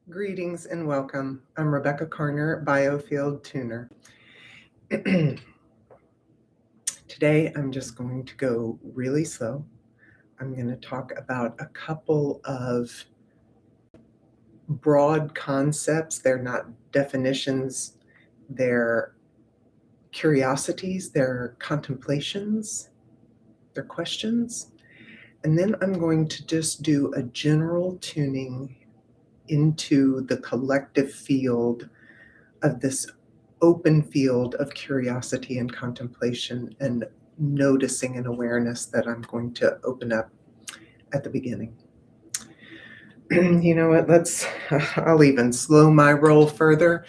Greetings and welcome. I'm Rebecca Carner, Biofield tuner. Today I'm just going to go really slow. I'm going to talk about a couple of broad concepts. They're not definitions, they're curiosities, they're contemplations, they're questions. And then I'm going to just do a general tuning into the collective field of this open field of curiosity and contemplation and noticing and awareness that I'm going to open up at the beginning. You know what, I'll even slow my roll further.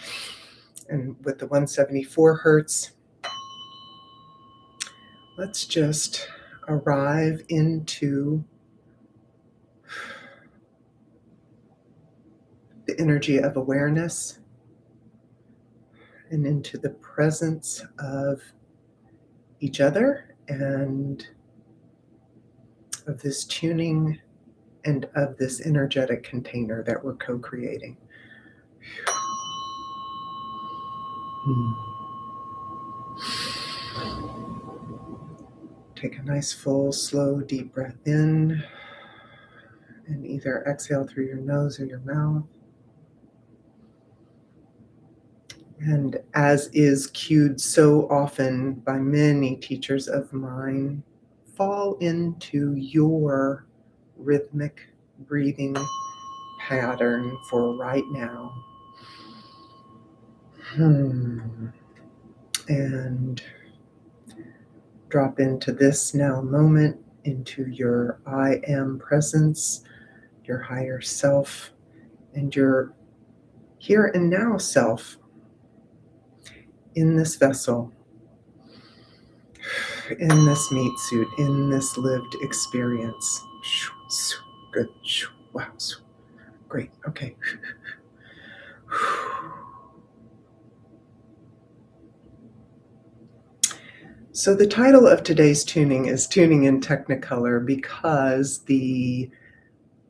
And with the 174 hertz, let's just arrive into the energy of awareness and into the presence of each other and of this tuning and of this energetic container that we're co-creating. Take a nice full, slow, deep breath in and either exhale through your nose or your mouth. And as is cued so often by many teachers of mine, fall into your rhythmic breathing pattern for right now. And drop into this now moment, into your I am presence, your higher self, and your here and now self in this vessel, in this meat suit, in this lived experience. Good. Wow. Great. Okay. So the title of today's tuning is Tuning in Technicolor because the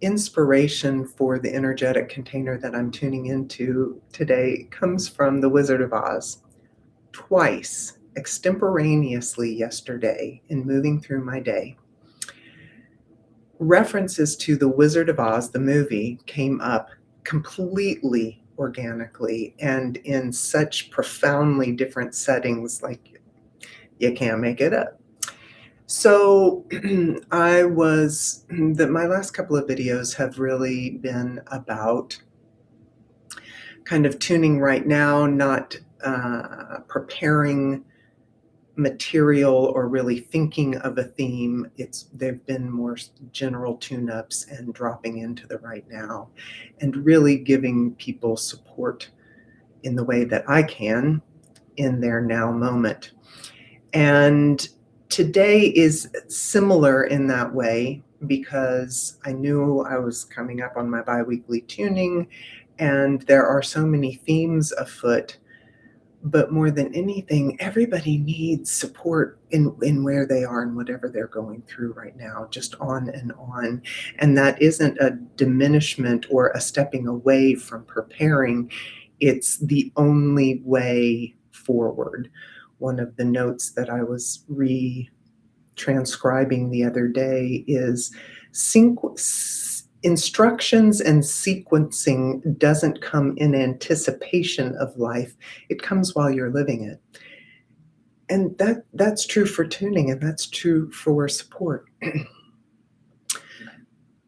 inspiration for the energetic container that I'm tuning into today comes from The Wizard of Oz. Twice, extemporaneously yesterday in moving through my day, references to The Wizard of Oz, the movie, came up completely organically and in such profoundly different settings, like you can't make it up. So my last couple of videos have really been about kind of tuning right now, not preparing material or really thinking of a theme. They've been more general tune-ups and dropping into the right now and really giving people support in the way that I can in their now moment. And today is similar in that way because I knew I was coming up on my bi-weekly tuning and there are so many themes afoot. But more than anything, everybody needs support in where they are and whatever they're going through right now, just on and on. And that isn't a diminishment or a stepping away from preparing. It's the only way forward. One of the notes that I was transcribing the other day is instructions and sequencing doesn't come in anticipation of life. It comes while you're living it. And that's true for tuning, and that's true for support.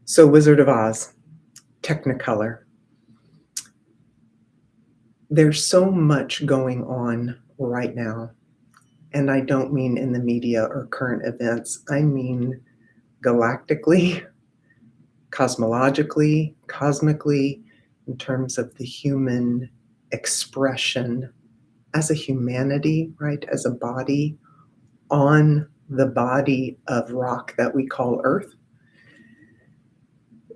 So Wizard of Oz, Technicolor. There's so much going on right now. And I don't mean in the media or current events. I mean galactically, cosmologically, cosmically, in terms of the human expression as a humanity, right, as a body on the body of rock that we call Earth.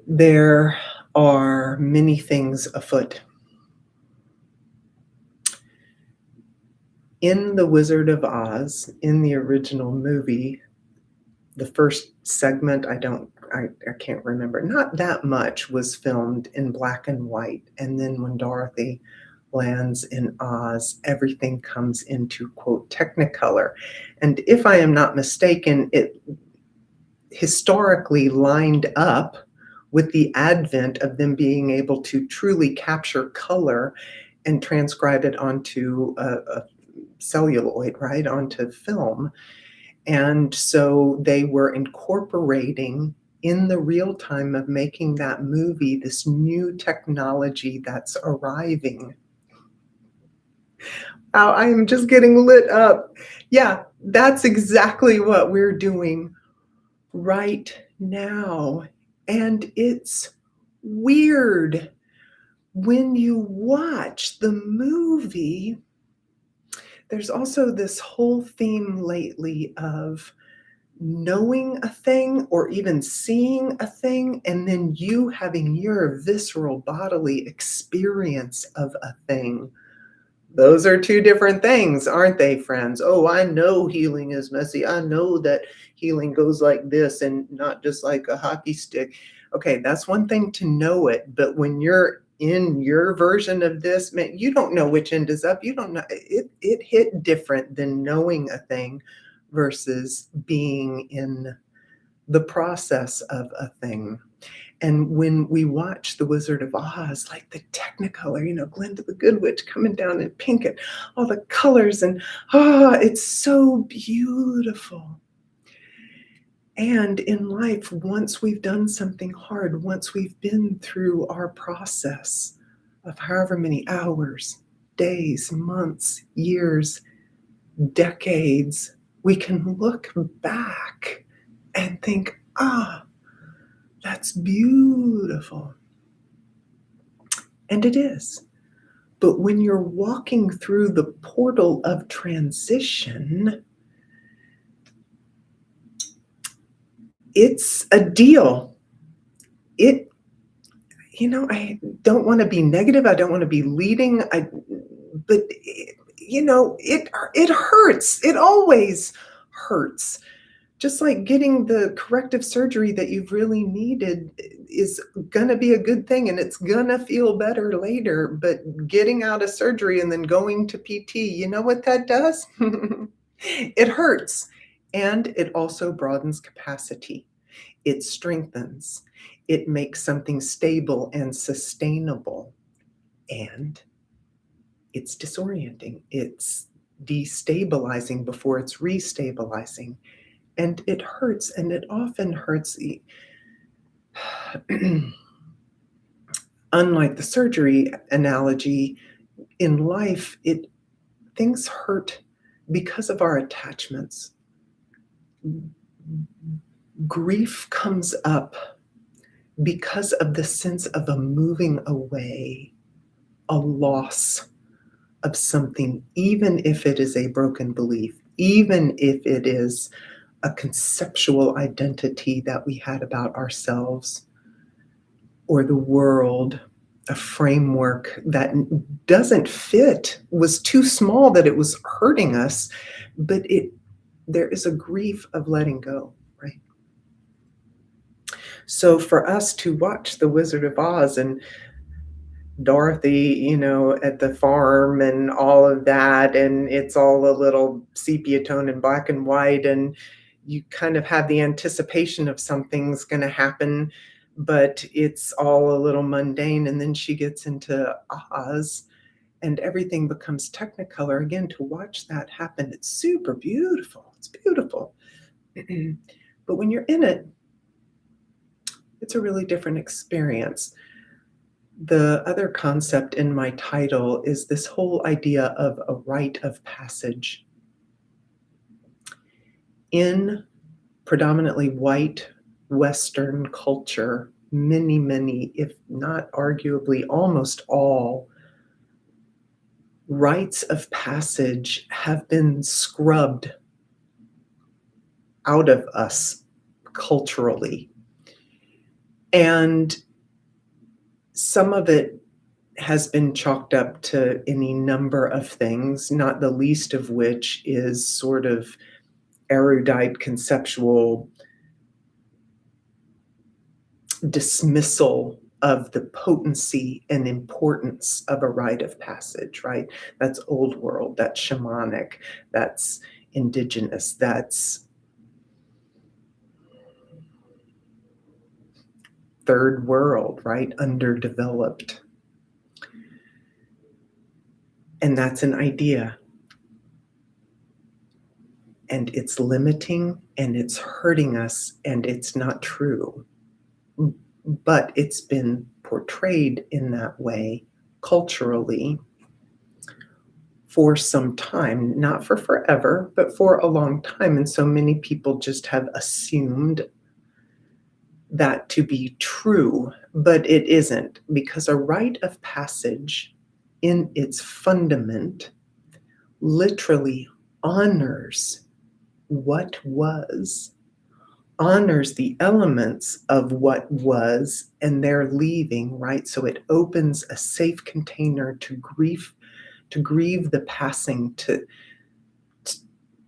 There are many things afoot. In The Wizard of Oz, in the original movie, the first segment, I I can't remember, not that much was filmed in black and white, and then when Dorothy lands in Oz, everything comes into, quote, Technicolor, and if I am not mistaken, it historically lined up with the advent of them being able to truly capture color and transcribe it onto a celluloid, right, onto film. And so they were incorporating in the real time of making that movie this new technology that's arriving. I am just getting lit up. Yeah, that's exactly what we're doing right now. And it's weird when you watch the movie. There's also this whole theme lately of knowing a thing or even seeing a thing, and then you having your visceral bodily experience of a thing. Those are two different things, aren't they, friends? Oh, I know healing is messy. I know that healing goes like this and not just like a hockey stick. Okay, that's one thing to know it, but when you're in your version of this, man, you don't know which end is up. You don't know. It hit different than knowing a thing versus being in the process of a thing. And when we watch The Wizard of Oz, like the Technicolor, Glinda the Good Witch coming down in pink and all the colors, and it's so beautiful. And in life, once we've done something hard, once we've been through our process of however many hours, days, months, years, decades, we can look back and think, that's beautiful. And it is. But when you're walking through the portal of transition, it's a deal. I don't want to be negative. I don't want to be leading. But it hurts. It always hurts. Just like getting the corrective surgery that you've really needed is going to be a good thing and it's going to feel better later. But getting out of surgery and then going to PT, you know what that does? It hurts. And it also broadens capacity. It strengthens. It makes something stable and sustainable. And it's disorienting. It's destabilizing before it's restabilizing. And it hurts, and it often hurts. Unlike the surgery analogy, in life, things hurt because of our attachments. Grief comes up because of the sense of a moving away, a loss of something, even if it is a broken belief, even if it is a conceptual identity that we had about ourselves or the world, a framework that doesn't fit, was too small that it was hurting us, but there is a grief of letting go, right? So for us to watch The Wizard of Oz and Dorothy, at the farm and all of that, and it's all a little sepia tone and black and white, and you kind of have the anticipation of something's going to happen, but it's all a little mundane. And then she gets into Oz and everything becomes Technicolor. Again, to watch that happen, it's super beautiful. It's beautiful. But when you're in it, it's a really different experience. The other concept in my title is this whole idea of a rite of passage. In predominantly white Western culture, many, if not arguably almost all, rites of passage have been scrubbed out of us culturally. And some of it has been chalked up to any number of things, not the least of which is sort of erudite conceptual dismissal of the potency and importance of a rite of passage, right? That's old world, that's shamanic, that's indigenous, that's third world, right? Underdeveloped. And that's an idea. And it's limiting and it's hurting us and it's not true. But it's been portrayed in that way culturally for some time, not for forever, but for a long time. And so many people just have assumed that to be true, but it isn't, because a rite of passage in its fundament literally honors what was, honors the elements of what was, and they're leaving, right? So it opens a safe container to grieve the passing,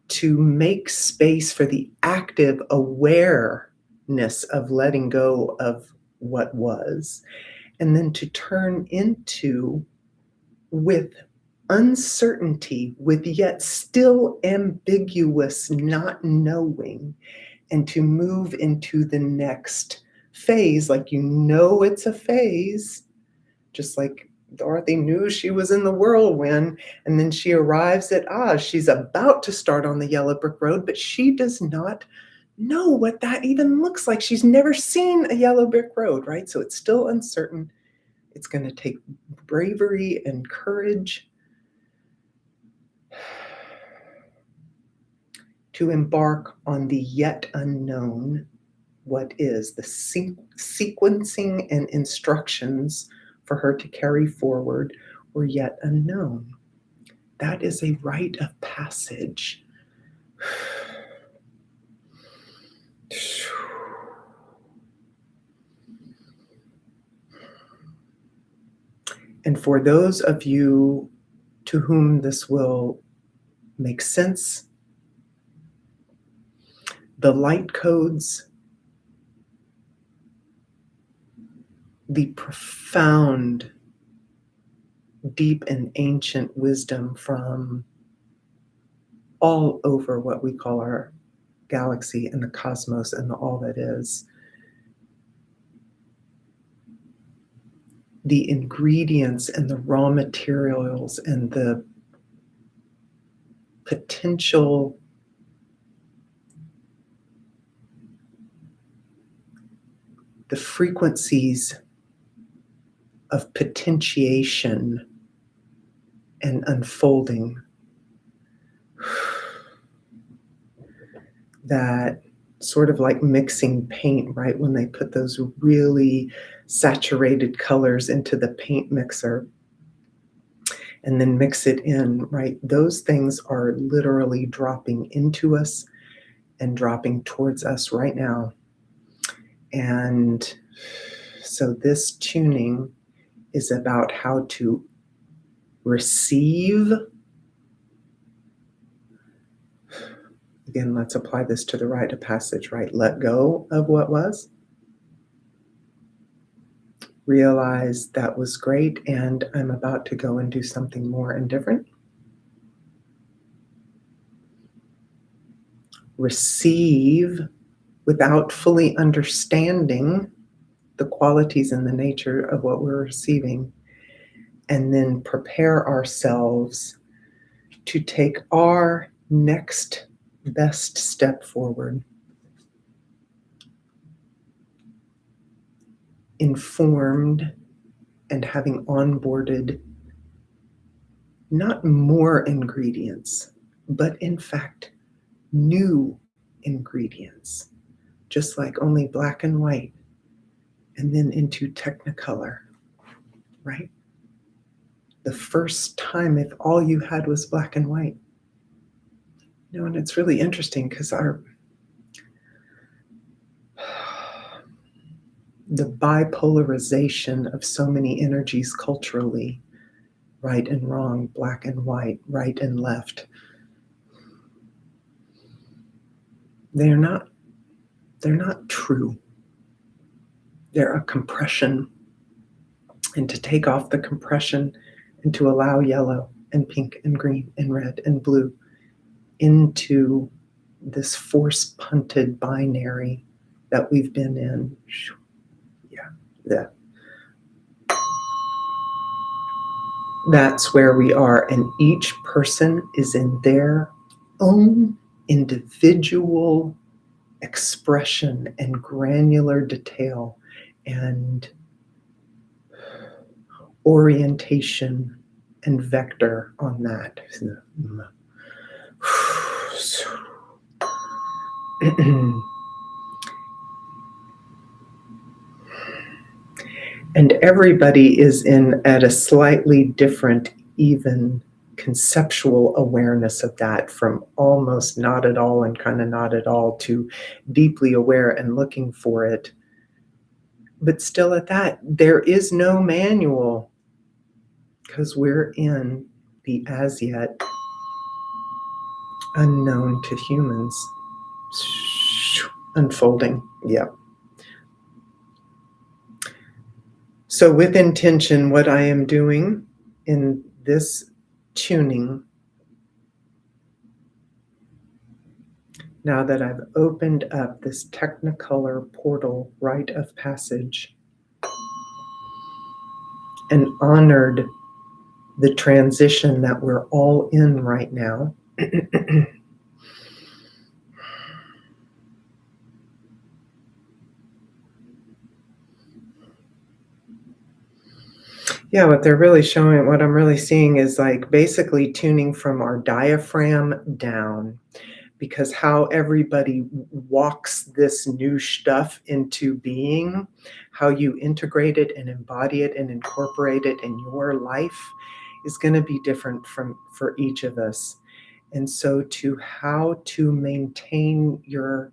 to make space for the active awareness of letting go of what was, and then to turn into, with uncertainty, with yet still ambiguous not knowing, and to move into the next phase, like it's a phase, just like Dorothy knew she was in the whirlwind, and then she arrives at Oz. She's about to start on the yellow brick road, but she does not know what that even looks like. She's never seen a yellow brick road, right? So it's still uncertain. It's going to take bravery and courage to embark on the yet unknown. What is the sequencing and instructions for her to carry forward were yet unknown. That is a rite of passage. And for those of you to whom this will make sense, the light codes, the profound, deep and ancient wisdom from all over what we call our galaxy and the cosmos and all that is, the ingredients and the raw materials and the potential the frequencies of potentiation and unfolding that sort of like mixing paint, right? When they put those really saturated colors into the paint mixer and then mix it in, right? Those things are literally dropping into us and dropping towards us right now. And so this tuning is about how to receive. Again, let's apply this to the rite of passage, right? Let go of what was. Realize that was great, and I'm about to go and do something more and different. Receive without fully understanding the qualities and the nature of what we're receiving, and then prepare ourselves to take our next best step forward, informed and having onboarded not more ingredients, but in fact, new ingredients, just like only black and white, and then into Technicolor, right? The first time, if all you had was black and white. You know, and it's really interesting because the bipolarization of so many energies culturally, right and wrong, black and white, right and left, they're not true. They're a compression. And to take off the compression and to allow yellow and pink and green and red and blue into this force punted binary that we've been in. Yeah. That's where we are. And each person is in their own individual expression and granular detail and orientation and vector on that. And everybody is in at a slightly different, even conceptual awareness of that, from almost not at all and kind of not at all to deeply aware and looking for it. But still at that, there is no manual because we're in the as yet unknown to humans unfolding. Yeah. So with intention, what I am doing in this tuning, now that I've opened up this Technicolor portal rite of passage and honored the transition that we're all in right now, yeah, what they're really showing, what I'm really seeing is like basically tuning from our diaphragm down, because how everybody walks this new stuff into being, how you integrate it and embody it and incorporate it in your life is going to be different for each of us. And so to how to maintain your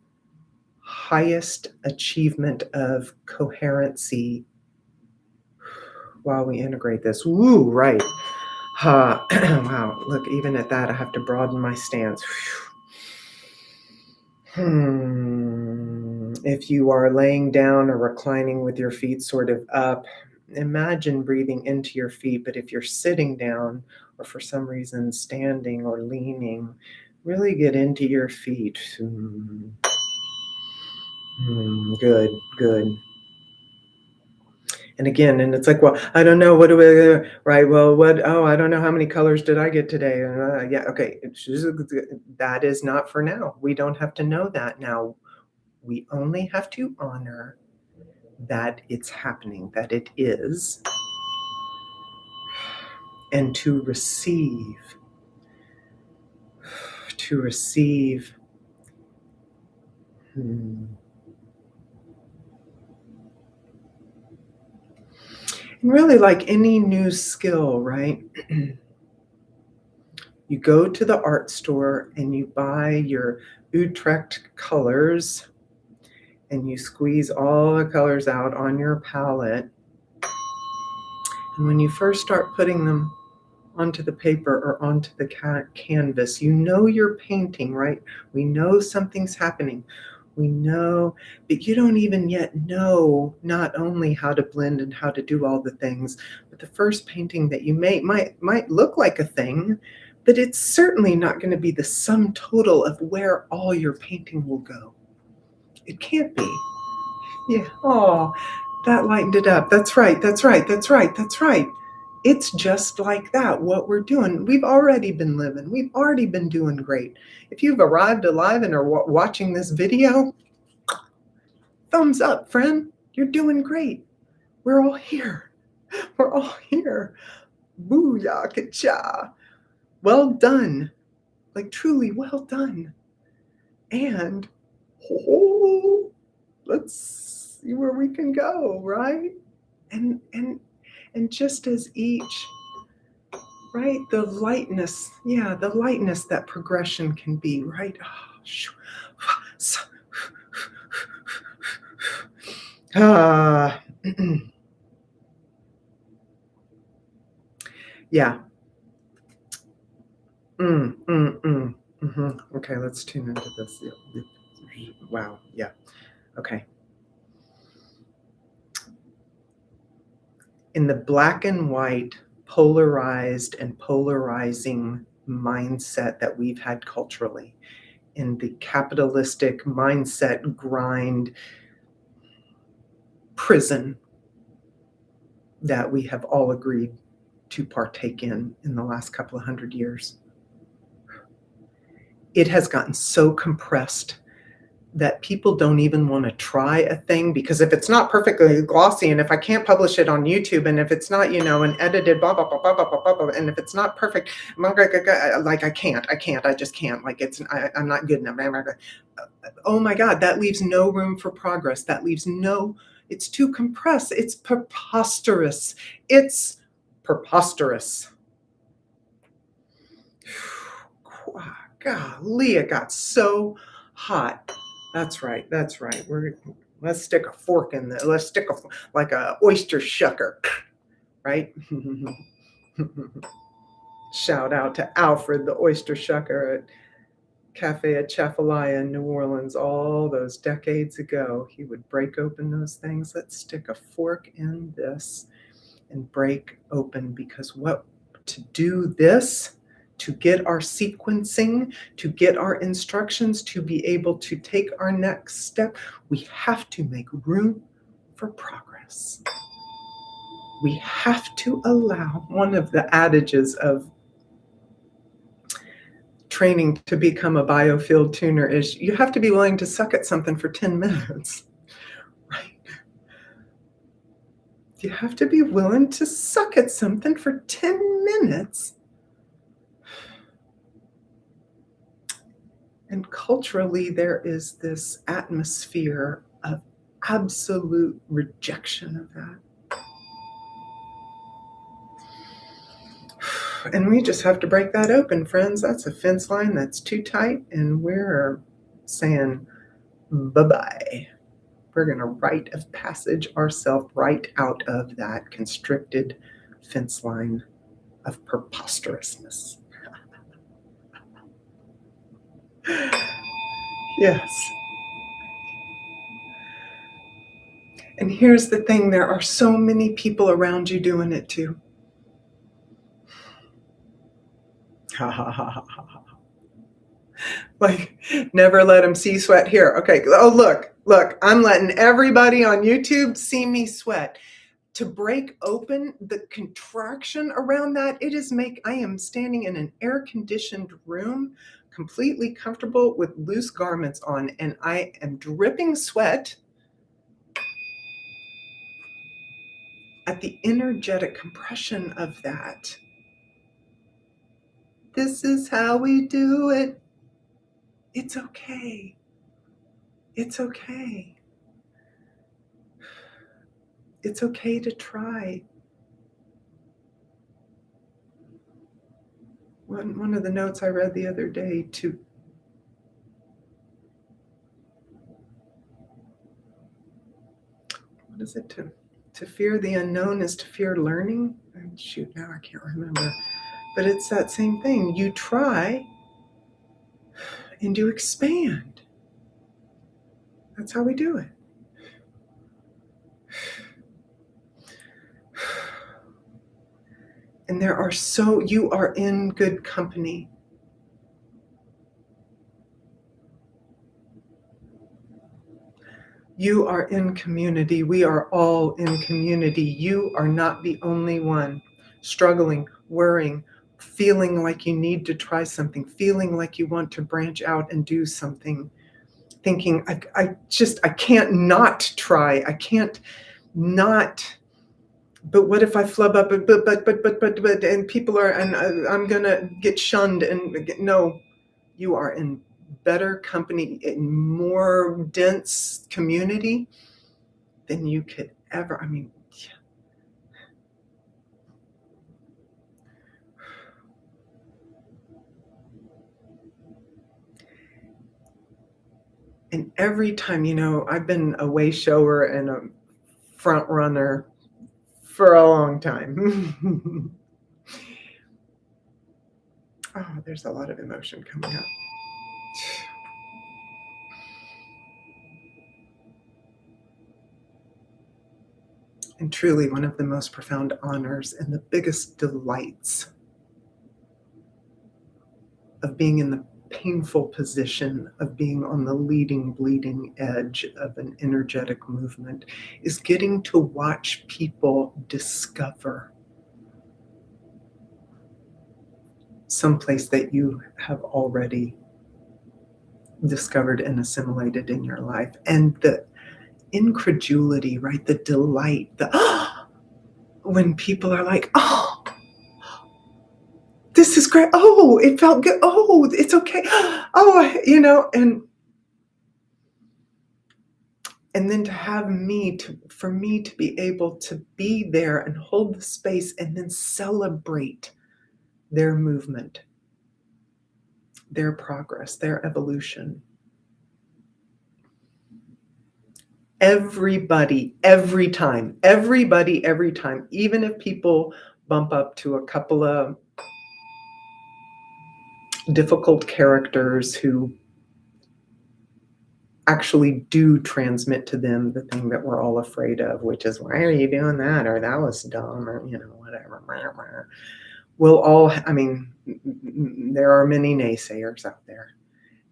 highest achievement of coherency while we integrate this. Woo, right. Wow, look, even at that, I have to broaden my stance. If you are laying down or reclining with your feet sort of up, imagine breathing into your feet. But if you're sitting down or for some reason standing or leaning, really get into your feet. Good, good. And again, and it's like, well, I don't know, what do we, right? Well, I don't know how many colors did I get today? Yeah, okay. That is not for now. We don't have to know that now. We only have to honor that it's happening, that it is, and to receive. And really, like any new skill, right? You go to the art store and you buy your Utrecht colors and you squeeze all the colors out on your palette. And when you first start putting them onto the paper or onto the canvas, you know you're painting, right? We know something's happening. We know, but you don't even yet know not only how to blend and how to do all the things, but the first painting that you make might look like a thing, but it's certainly not going to be the sum total of where all your painting will go. It can't be. Yeah. Oh, that lightened it up. That's right. It's just like that, what we're doing. We've already been living. We've already been doing great. If you've arrived alive and are watching this video, thumbs up, friend. You're doing great. We're all here. We're all here. Booyah, ka-cha. Well done. Like truly well done. And let's see where we can go, right? And just as each, right, the lightness that progression can be, right? Yeah. Okay, let's tune into this. Wow. Yeah. Okay. in the black and white, polarized and polarizing mindset that we've had culturally, in the capitalistic mindset grind prison that we have all agreed to partake in the last couple of 100 years. It has gotten so compressed that people don't even want to try a thing, because if it's not perfectly glossy, and if I can't publish it on YouTube, and if it's not, an edited blah, blah, blah, blah, blah, blah, blah, and if it's not perfect, like I just can't, like I'm not good enough. Oh my God, that leaves no room for progress. It's too compressed. It's preposterous. It's preposterous. Golly, it got so hot. That's right. Let's stick a fork in there. Let's stick like a oyster shucker, right? Shout out to Alfred, the oyster shucker at Cafe at Chafalaya in New Orleans all those decades ago. He would break open those things. Let's stick a fork in this and break open, because to do this, to get our sequencing, to get our instructions, to be able to take our next step, we have to make room for progress. We have to allow, one of the adages of training to become a biofield tuner is you have to be willing to suck at something for 10 minutes, right? You have to be willing to suck at something for 10 minutes. And culturally, there is this atmosphere of absolute rejection of that. And we just have to break that open, friends. That's a fence line that's too tight, and we're saying bye-bye. We're going to rite of passage ourselves right out of that constricted fence line of preposterousness. Yes. And here's the thing, there are so many people around you doing it too. Ha ha ha ha ha. Like, never let them see sweat here. Okay. Oh, look, I'm letting everybody on YouTube see me sweat. To break open the contraction around that, I am standing in an air-conditioned room, completely comfortable with loose garments on, and I am dripping sweat at the energetic compression of that. This is how we do it. It's okay. It's okay. It's okay to try. One of the notes I read the other day, to fear the unknown is to fear learning. Shoot, now I can't remember. But it's that same thing. You try and you expand. That's how we do it. And you are in good company. You are in community. We are all in community. You are not the only one struggling, worrying, feeling like you need to try something, feeling like you want to branch out and do something, thinking, I can't not try. I can't not. But what if I flub up? But, and people are, and I'm gonna get shunned. And no, you are in better company, in more dense community than you could ever. And every time, I've been a way shower and a front runner for a long time. Oh, there's a lot of emotion coming up. And truly one of the most profound honors and the biggest delights of being in the painful position of being on the leading, bleeding edge of an energetic movement is getting to watch people discover someplace that you have already discovered and assimilated in your life. And the incredulity, right? The delight, when people are like, oh, this is great. Oh, it felt good. Oh, it's okay. Oh, and then to have for me to be able to be there and hold the space and then celebrate their movement, their progress, their evolution. Everybody, every time, even if people bump up to a couple of difficult characters who actually do transmit to them the thing that we're all afraid of, which is, why are you doing that? Or that was dumb, or, whatever. We'll all, there are many naysayers out there,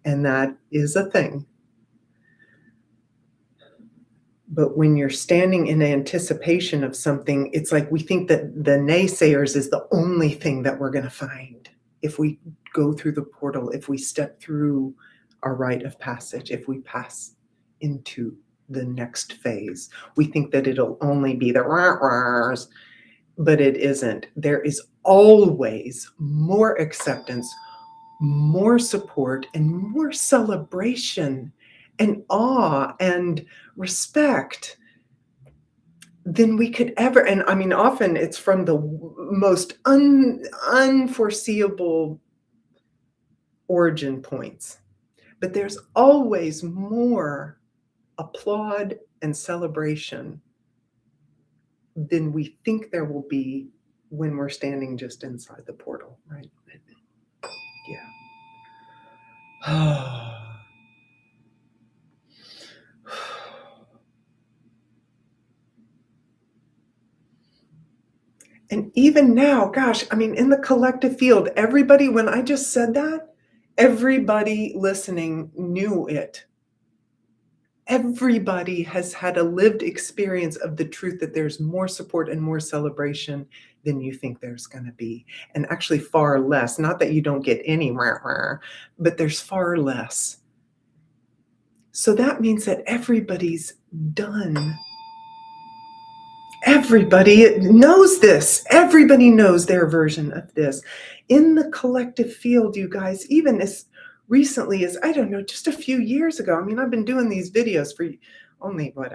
and that is a thing. But when you're standing in anticipation of something, it's like we think that the naysayers is the only thing that we're going to find. If we go through the portal, if we step through our rite of passage, if we pass into the next phase, we think that it'll only be the rah-rahs, but it isn't. There is always more acceptance, more support, and more celebration and awe and respect than we could ever. And often it's from the most unforeseeable origin points. But there's always more applaud and celebration than we think there will be when we're standing just inside the portal, right? Yeah. And even now, gosh, in the collective field, everybody, when I just said that, everybody listening knew it. Everybody has had a lived experience of the truth that there's more support and more celebration than you think there's going to be. And actually far less. Not that you don't get any, but there's far less. So that means that everybody's done. Everybody knows this. Everybody knows their version of this. In the collective field, you guys, even as recently as, I don't know, just a few years ago. I've been doing these videos for only, 4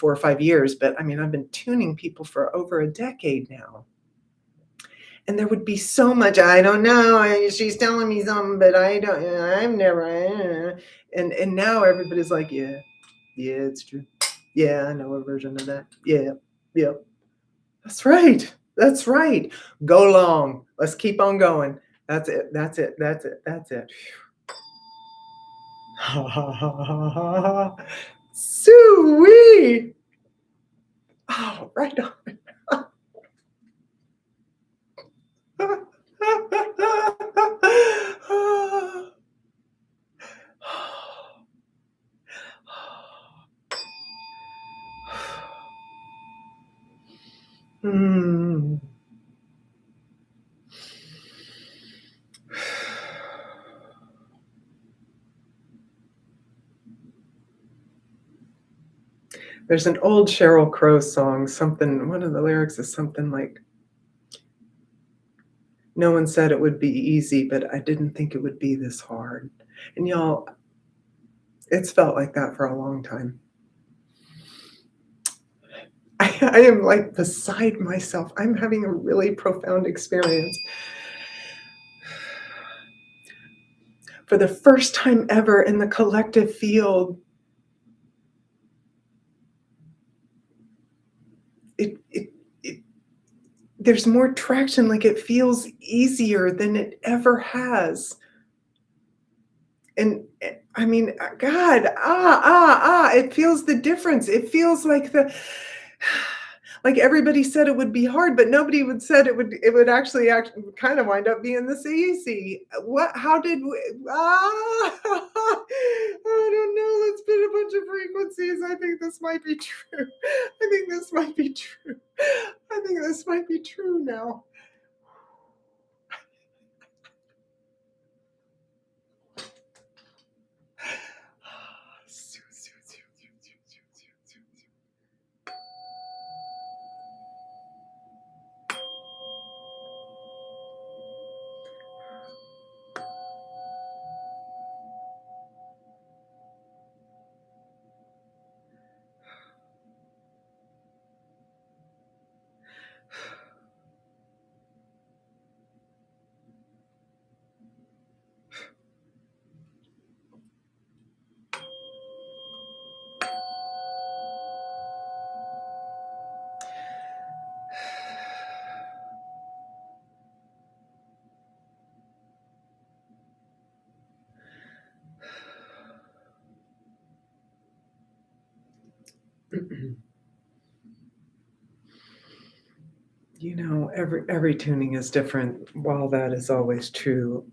or 5 years, but I've been tuning people for over a decade now. And there would be so much, I don't know, she's telling me something, but I've never, and now everybody's like, yeah, it's true. Yeah, I know a version of that. Yeah. That's right. Go long. Let's keep on going. That's it. Sue-wee. Oh, right on. There's an old Sheryl Crow song, one of the lyrics is something like, no one said it would be easy, but I didn't think it would be this hard. And y'all, it's felt like that for a long time. I am like beside myself. I'm having a really profound experience. For the first time ever in the collective field, there's more traction, like it feels easier than it ever has. And God, it feels the difference. It feels like Like, everybody said it would be hard, but nobody would said it would actually kind of wind up being this easy. What how did we I don't know, let's spin a bunch of frequencies. I think this might be true. I think this might be true. I think this might be true now. Every tuning is different. While that is always true,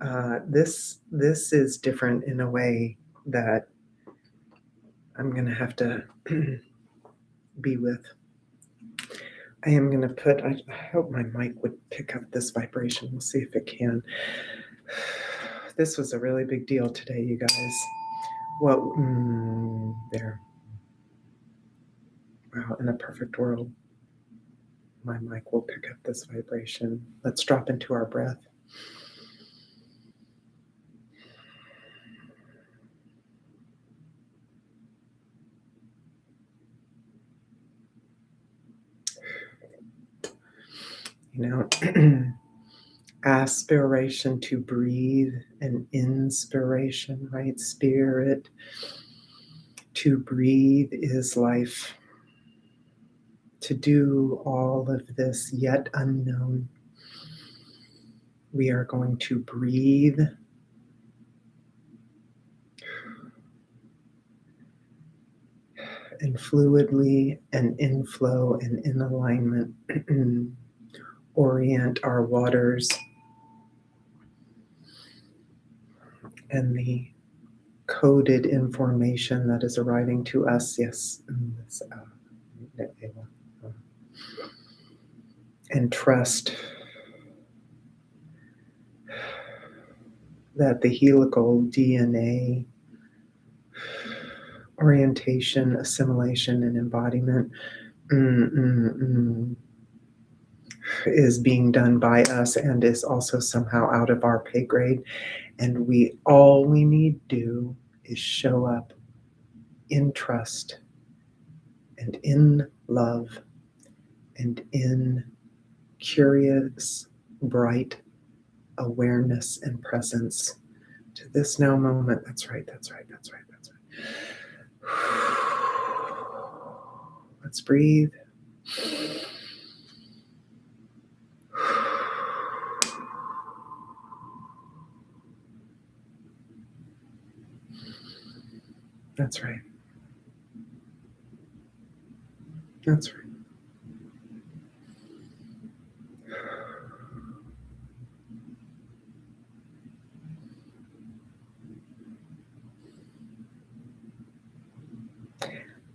this is different in a way that I'm gonna have to be with. I am gonna put. I hope my mic would pick up this vibration. We'll see if it can. This was a really big deal today, you guys. Well, there. Wow, in a perfect world, my mic will pick up this vibration. Let's drop into our breath. Aspiration to breathe and inspiration, right? Spirit. To breathe is life. To do all of this yet unknown, we are going to breathe and fluidly and in flow and in alignment orient our waters and the coded information that is arriving to us. Yes. And trust that the helical DNA orientation, assimilation, and embodiment is being done by us and is also somehow out of our pay grade. And all we need to do is show up in trust and in love and in curious, bright awareness and presence to this now moment. That's right. Let's breathe. That's right.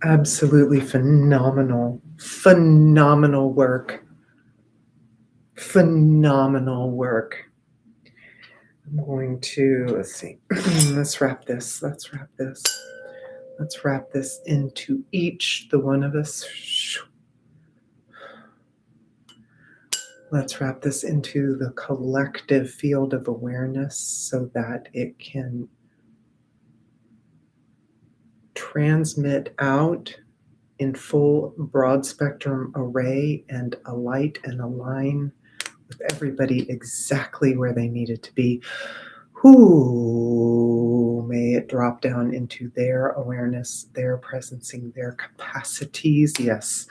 Absolutely phenomenal work. Phenomenal work. I'm going to, let's see, let's wrap this into each, the one of us. Let's wrap this into the collective field of awareness so that it can transmit out in full broad spectrum array and alight and align with everybody exactly where they need it to be. May it drop down into their awareness, their presencing, their capacities. Yes.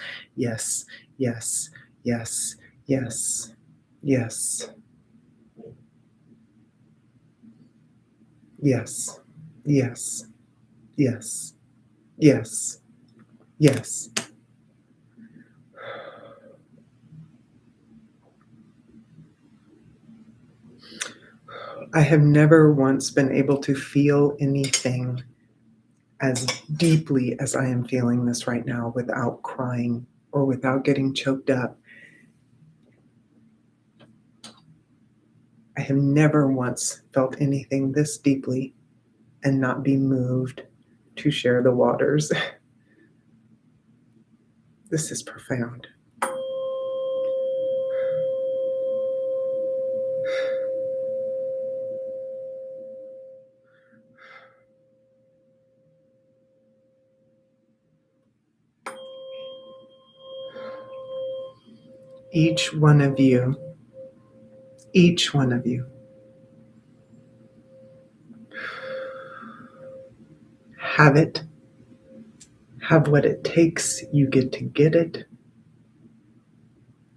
I have never once been able to feel anything as deeply as I am feeling this right now without crying or without getting choked up. I have never once felt anything this deeply and not be moved to share the waters. This is profound. Each one of you, have it, have what it takes. You get to get it.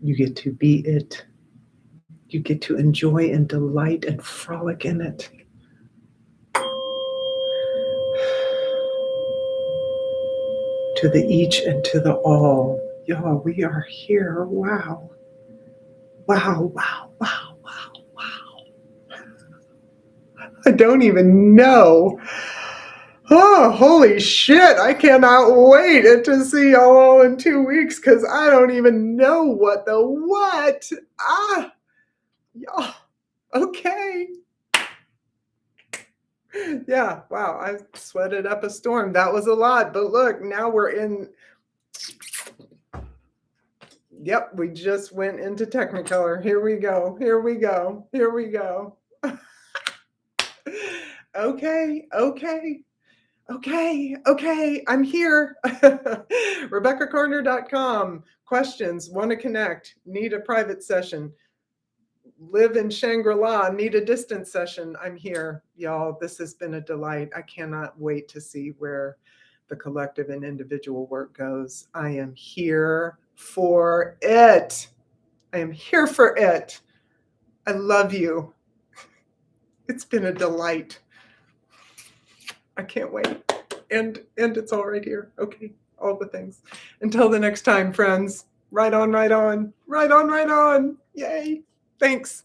You get to be it. You get to enjoy and delight and frolic in it. To the each and to the all. Y'all, we are here. Wow. Wow, wow, wow, wow, wow. I don't even know. Oh, holy shit. I cannot wait to see y'all all in 2 weeks because I don't even know what the what. Y'all. Okay. Yeah, wow. I sweated up a storm. That was a lot. But look, now we're in. Yep, we just went into Technicolor. Here we go. Here we go. Here we go. Okay. I'm here. RebeccaCarter.com. Questions, want to connect, need a private session, live in Shangri-La, need a distance session. I'm here, y'all. This has been a delight. I cannot wait to see where the collective and individual work goes. I am here for it. I am here for it. I love you. It's been a delight. I can't wait. And it's all right here. Okay, all the things. Until the next time, friends. Right on, right on. Right on, right on. Yay. Thanks.